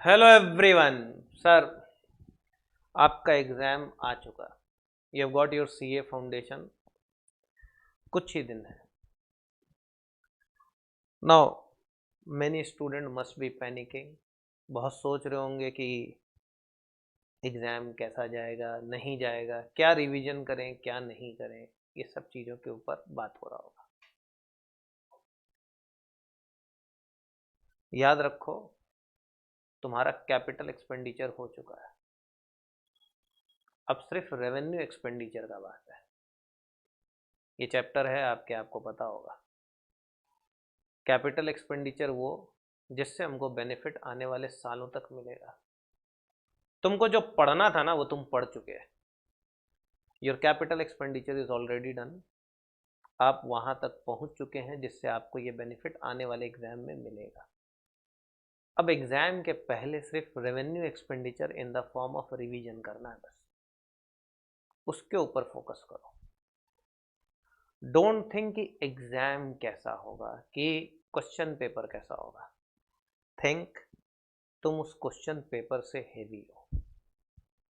Hello everyone. Sir, आपका exam आ चुका। You have got your CA foundation. कुछ ही दिन है। Now many student must be panicking. बहुत सोच रहे होंगे कि एग्ज़ाम कैसा जाएगा, नहीं जाएगा, क्या रिवीजन करें, क्या नहीं करें। ये सब चीज़ों के ऊपर बात हो रहा होगा। याद रखो, तुम्हारा कैपिटल एक्सपेंडिचर हो चुका है। अब सिर्फ रेवेन्यू एक्सपेंडिचर का बात है। ये चैप्टर है आपको पता होगा। कैपिटल एक्सपेंडिचर वो जिससे हमको बेनिफिट आने वाले सालों तक मिलेगा। तुमको जो पढ़ना था ना वो तुम पढ़ चुके हैं। Your capital expenditure is already done. आप वहां तक पहुंच चुके हैं जिससे आपको ये बेनिफिट आने वाले एग्जाम में मिलेगा। अब एग्जाम के पहले सिर्फ revenue expenditure in the form of revision करना है, बस उसके ऊपर फोकस करो। डोंट थिंक कि एग्जाम कैसा होगा, कि क्वेश्चन पेपर कैसा होगा। थिंक तुम उस क्वेश्चन पेपर से हेवी हो।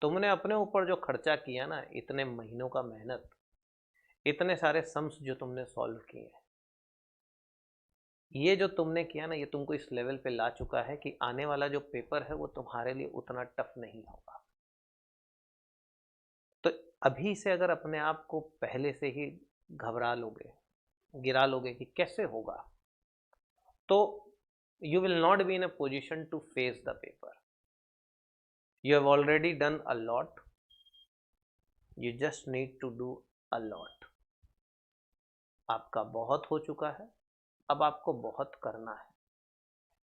तुमने अपने ऊपर जो खर्चा किया ना, इतने महीनों का मेहनत, इतने सारे सम्स जो तुमने सॉल्व किए, ये जो तुमने किया ना, ये तुमको इस लेवल पे ला चुका है कि आने वाला जो पेपर है वो तुम्हारे लिए उतना टफ नहीं होगा। तो अभी से अगर अपने आप को पहले से ही घबरा लोगे, गिरा लोगे कि कैसे होगा, तो you will not be in a position to face the paper. You have already done a lot, you just need to do a lot. आपका बहुत हो चुका है, अब आपको बहुत करना है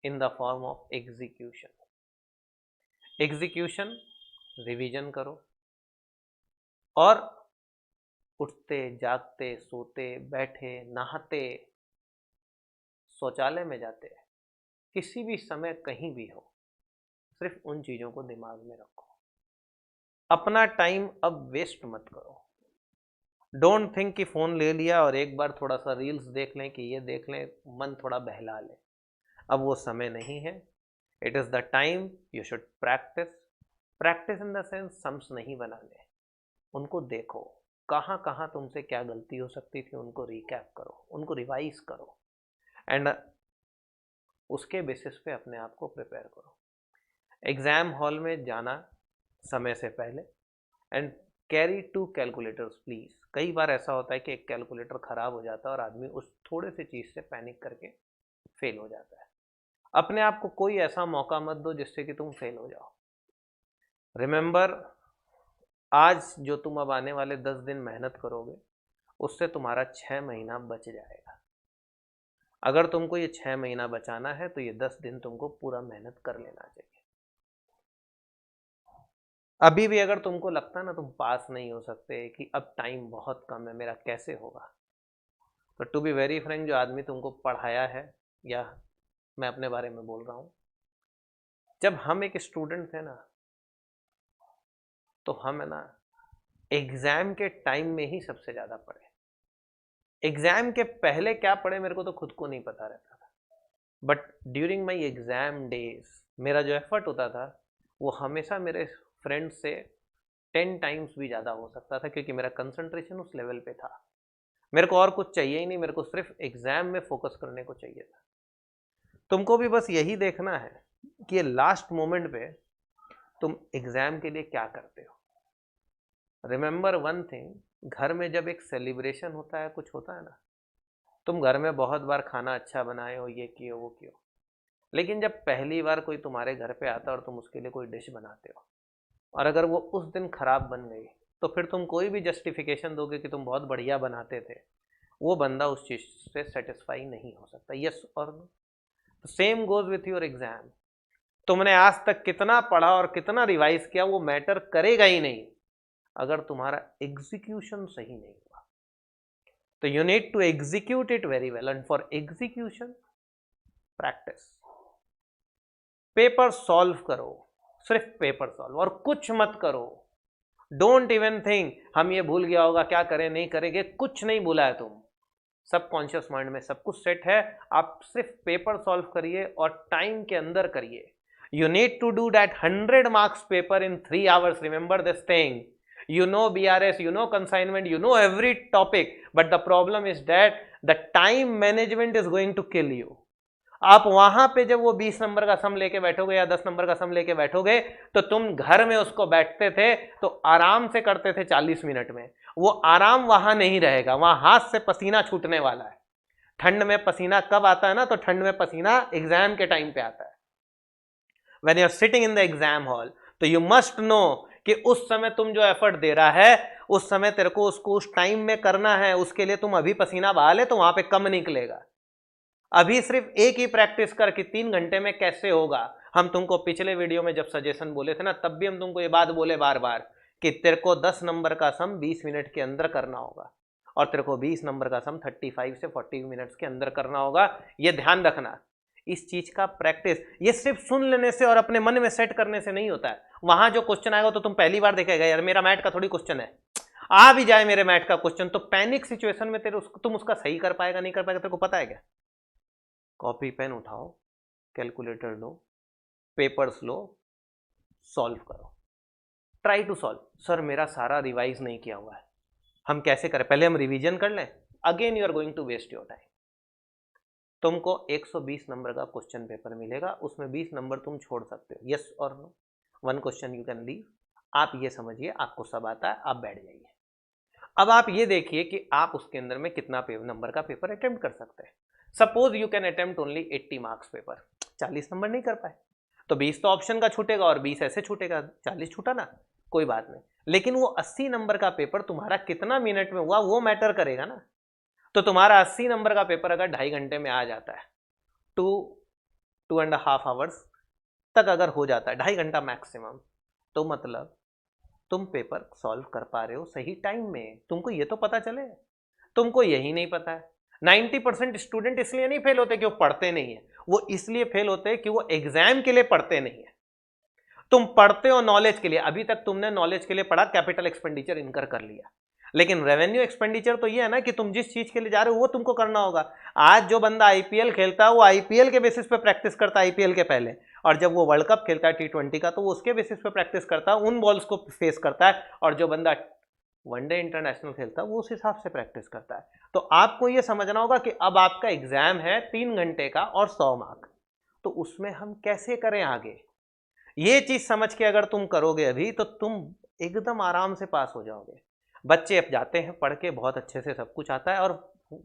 in the form of execution. Execution, revision करो और उठते जागते सोते बैठे नहाते शौचालय में जाते किसी भी समय कहीं भी हो, सिर्फ उन चीज़ों को दिमाग में रखो। अपना टाइम अब वेस्ट मत करो। डोंट थिंक कि फ़ोन ले लिया और एक बार थोड़ा सा रील्स देख लें, कि ये देख लें, मन थोड़ा बहला ले। अब वो समय नहीं है। It is the time you should practice. Practice in the sense sums नहीं बनाने, उनको देखो कहाँ कहाँ तुमसे क्या गलती हो सकती थी, उनको रिकैप करो, उनको रिवाइज करो एंड उसके बेसिस पे अपने आप को प्रिपेयर करो। एग्ज़ाम हॉल में जाना समय से पहले एंड कैरी 2 कैलकुलेटर्स प्लीज़। कई बार ऐसा होता है कि एक कैलकुलेटर ख़राब हो जाता है और आदमी उस थोड़े से चीज़ से पैनिक करके फेल हो जाता है। अपने आप को कोई ऐसा मौका मत दो जिससे कि तुम फेल हो जाओ। रिमेंबर, आज जो तुम अब आने वाले 10 दिन मेहनत करोगे, उससे तुम्हारा 6 महीना बच जाएगा। अगर तुमको ये 6 महीना बचाना है तो ये 10 दिन तुमको पूरा मेहनत कर लेना चाहिए। अभी भी अगर तुमको लगता है ना तुम पास नहीं हो सकते, कि अब टाइम बहुत कम है, मेरा कैसे होगा, तो टू बी वेरी फ्रैंक, जो आदमी तुमको पढ़ाया है, या मैं अपने बारे में बोल रहा हूँ, जब हम एक स्टूडेंट थे ना, तो हम है ना एग्जाम के टाइम में ही सबसे ज़्यादा पढ़े। एग्जाम के पहले क्या पढ़े मेरे को तो खुद को नहीं पता रहता था, but during my exam days मेरा जो एफर्ट होता था वो हमेशा मेरे फ्रेंड से 10 टाइम्स भी ज़्यादा हो सकता था, क्योंकि मेरा कंसंट्रेशन उस लेवल पे था। मेरे को और कुछ चाहिए ही नहीं, मेरे को सिर्फ एग्जाम में फोकस करने को चाहिए था। तुमको भी बस यही देखना है कि ये लास्ट मोमेंट पे तुम एग्जाम के लिए क्या करते हो। रिमेंबर वन थिंग, घर में जब एक सेलिब्रेशन होता है, कुछ होता है ना, तुम घर में बहुत बार खाना अच्छा बनाए हो, ये किए वो किए हो, लेकिन जब पहली बार कोई तुम्हारे घर पे आता है और तुम उसके लिए कोई डिश बनाते हो, और अगर वो उस दिन खराब बन गई, तो फिर तुम कोई भी जस्टिफिकेशन दोगे कि तुम बहुत बढ़िया बनाते थे, वो बंदा उस चीज़ से सेटिस्फाई नहीं हो सकता। यस और नो? तो same goes with your exam. तुमने आज तक कितना पढ़ा और कितना रिवाइज किया वो मैटर करेगा ही नहीं अगर तुम्हारा एग्जीक्यूशन सही नहीं हुआ। तो you need to execute it very well, and for execution practice. Paper solve करो, सिर्फ पेपर सॉल्व, और कुछ मत करो। डोंट इवन थिंक हम ये भूल गया होगा, क्या करें नहीं करेंगे, कुछ नहीं भूला है तुम। सबकॉन्शियस माइंड में सब कुछ सेट है। आप सिर्फ पेपर सॉल्व करिए और टाइम के अंदर करिए। You need to do that 100 marks paper in 3 hours. Remember this thing. You know BRS, you know consignment, you know every topic, but the problem is that the time management is going to kill you. आप वहां पे जब वो 20 number का सम लेके बैठोगे या 10 number का सम लेके बैठोगे तो तुम घर में उसको बैठते थे तो आराम से करते थे 40 मिनट में। वो आराम वहां नहीं रहेगा, वहां हाथ से पसीना छूटने वाला है। ठंड में पसीना कब आता है ना, तो ठंड में पसीना एग्जाम के टाइम पे आता है, when you are sitting in the exam hall। तो you must know कि उस समय तुम जो एफर्ट दे रहा है उस समय तेरे को उसको उस टाइम में करना है। उसके लिए तुम अभी पसीना बहा ले तो वहां पे कम निकलेगा। अभी सिर्फ एक ही प्रैक्टिस कर कि 3 घंटे में कैसे होगा। हम तुमको पिछले वीडियो में जब सजेशन बोले थे ना, तब भी हम तुमको ये बात बोले बार बार कि तेरे को 10 नंबर का सम 20 मिनट के अंदर करना होगा और तेरे को 20 नंबर का सम 35 से 40 मिनट्स के अंदर करना होगा। ये ध्यान रखना। इस चीज का प्रैक्टिस ये सिर्फ सुन लेने से और अपने मन में सेट करने से नहीं होता है। वहां जो क्वेश्चन आएगा तो तुम पहली बार देखेगा, यार मेरा मैथ का थोड़ी क्वेश्चन है, आ भी जाए मेरे मैथ का क्वेश्चन, तो पैनिक सिचुएशन में तुम उसका सही कर पाएगा नहीं कर पाएगा, तेरे को पता है क्या? कॉपी पेन उठाओ, कैलकुलेटर लो, पेपर्स लो, सॉल्व करो, ट्राई टू सॉल्व। सर मेरा सारा रिवाइज नहीं किया हुआ है, हम कैसे करें? पहले हम रिवीजन कर लें, again you are going to waste your time. तुमको 120 नंबर का क्वेश्चन पेपर मिलेगा, उसमें 20 नंबर तुम छोड़ सकते हो, यस और no. 1 question you can leave. आप ये समझिए आपको सब आता है, आप बैठ जाइए। अब आप ये देखिए कि आप उसके अंदर में कितना नंबर का पेपर अटेम्प्ट कर सकते हैं। Suppose you can attempt only 80 marks paper, 40 number नहीं कर पाए तो 20 तो ऑप्शन का छूटेगा और 20 ऐसे छूटेगा, 40 छूटा ना, कोई बात नहीं। लेकिन वो 80 नंबर का पेपर तुम्हारा कितना मिनट में हुआ वो मैटर करेगा ना। तो तुम्हारा 80 नंबर का पेपर अगर 2.5 घंटे में आ जाता है, 2.5 आवर्स तक अगर हो जाता है, 2.5 घंटा मैक्सिमम, तो मतलब तुम पेपर सॉल्व कर पा रहे हो सही टाइम में। तुमको ये तो पता चले, तुमको यही नहीं पता है। 90% स्टूडेंट इसलिए नहीं फेल होते कि वो पढ़ते नहीं है, वो इसलिए फेल होते हैं कि वो एग्जाम के लिए पढ़ते नहीं है। तुम पढ़ते हो नॉलेज के लिए, अभी तक तुमने नॉलेज के लिए पढ़ा, कैपिटल एक्सपेंडिचर इनकर कर लिया, लेकिन रेवेन्यू एक्सपेंडिचर तो ये है ना कि तुम जिस चीज के लिए जा रहे हो वो तुमको करना होगा। आज जो बंदा आईपीएल खेलता है वो आईपीएल के बेसिस पे प्रैक्टिस करता है आईपीएल के पहले, और जब वो वर्ल्ड कप खेलता है T20 का तो वो उसके बेसिस पे प्रैक्टिस करता है, उन बॉल्स को फेस करता है, और जो बंदा वनडे इंटरनेशनल खेलता है वो उस हिसाब से प्रैक्टिस करता है। तो आपको ये समझना होगा कि अब आपका एग्जाम है 3 घंटे का और 100 मार्क, तो उसमें हम कैसे करें आगे। ये चीज समझ के अगर तुम करोगे अभी तो तुम एकदम आराम से पास हो जाओगे। बच्चे अब जाते हैं पढ़ के, बहुत अच्छे से सब कुछ आता है, और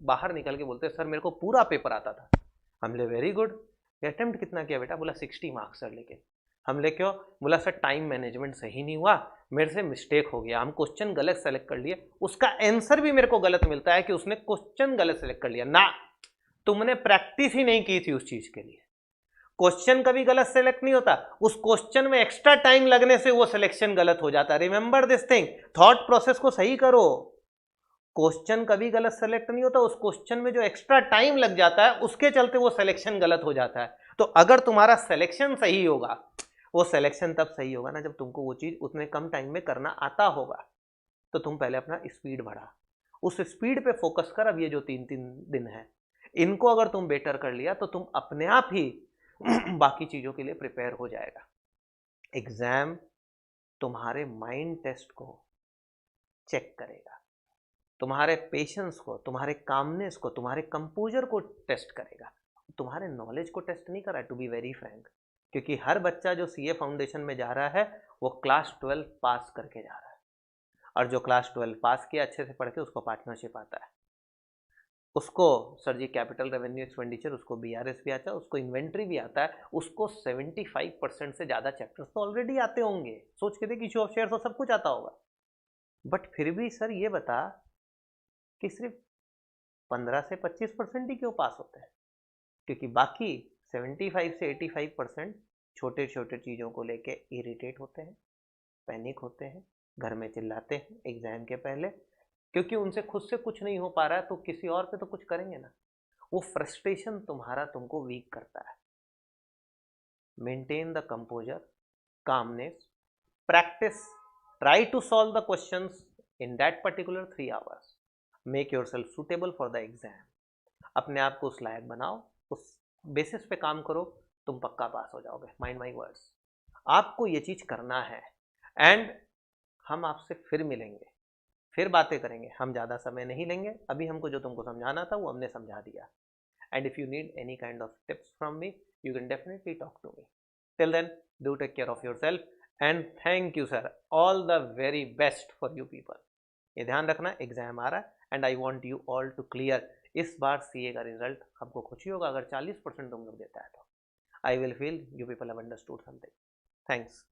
बाहर निकल के बोलते हैं सर मेरे को पूरा पेपर आता था। हमले वेरी गुड, अटेम्प्ट कितना किया बेटा? बोला 60 मार्क्स सर। लेकिन हमले क्यों? बोला सर टाइम मैनेजमेंट सही नहीं हुआ, मेरे से मिस्टेक हो गया, हम क्वेश्चन गलत सेलेक्ट कर लिए। उसका आंसर भी मेरे को गलत मिलता है कि उसने क्वेश्चन गलत सेलेक्ट कर लिया ना, तुमने प्रैक्टिस ही नहीं की थी उस चीज के लिए। क्वेश्चन कभी गलत सेलेक्ट नहीं होता, उस क्वेश्चन में एक्स्ट्रा टाइम लगने से वो सिलेक्शन गलत हो जाता है। Remember this thing, thought process को सही करो। क्वेश्चन कभी गलत सेलेक्ट नहीं होता, उस क्वेश्चन में जो एक्स्ट्रा टाइम लग जाता है उसके चलते वो सिलेक्शन गलत हो जाता है। तो अगर तुम्हारा सिलेक्शन सही होगा, वो सिलेक्शन तब सही होगा ना जब तुमको वो चीज उतने कम टाइम में करना आता होगा। तो तुम पहले अपना स्पीड बढ़ा, उस स्पीड पे फोकस कर। अब ये जो 3-3 दिन है इनको अगर तुम बेटर कर लिया तो तुम अपने आप ही बाकी चीजों के लिए प्रिपेयर हो जाएगा। एग्जाम तुम्हारे माइंड टेस्ट को चेक करेगा, तुम्हारे पेशेंस को, तुम्हारे कामनेस को, तुम्हारे कंपोजर को टेस्ट करेगा, तुम्हारे नॉलेज को टेस्ट नहीं करा, टू बी वेरी फ्रैंक। क्योंकि हर बच्चा जो सीए फाउंडेशन में जा रहा है वो क्लास 12 पास करके जा रहा है, और जो क्लास 12 पास किया अच्छे से पढ़ के उसको पार्टनरशिप आता है, उसको sir G capital revenue expenditure, उसको बीआरएस भी आता है, उसको इन्वेंट्री भी आता है, उसको 75% से ज़्यादा चैप्टर्स तो ऑलरेडी आते होंगे। सोच के देख, इशू ऑफ शेयर्स और सब कुछ आता होगा, बट फिर भी सर ये बता कि सिर्फ 15 से 25% ही क्यों पास होते हैं? क्योंकि बाकी 75 से 85% छोटे छोटे चीज़ों को लेके इरिटेट होते हैं, पैनिक होते हैं, घर में चिल्लाते हैं एग्जाम के पहले, क्योंकि उनसे खुद से कुछ नहीं हो पा रहा है तो किसी और पे तो कुछ करेंगे ना। वो फ्रस्ट्रेशन तुम्हारा तुमको वीक करता है। Maintain the composure, calmness, practice, try to solve the questions in that particular 3 hours, make yourself suitable for the exam. अपने आप को उस लायक बनाओ, उस बेसिस पे काम करो, तुम पक्का पास हो जाओगे, माइंड माई वर्ड्स। आपको ये चीज़ करना है। एंड हम आपसे फिर मिलेंगे, फिर बातें करेंगे। हम ज़्यादा समय नहीं लेंगे, अभी हमको जो तुमको समझाना था वो हमने समझा दिया। And if you need any kind of tips from me, you can definitely talk to me. Till then, do take care of your self and thank you sir, all the very best for you people. ये ध्यान रखना, exam आ रहा है and I want you all to clear. इस बार CA का result हमको खुशी होगा अगर 40% तुम लोग देता है तो। I will feel you people have understood something. Thanks.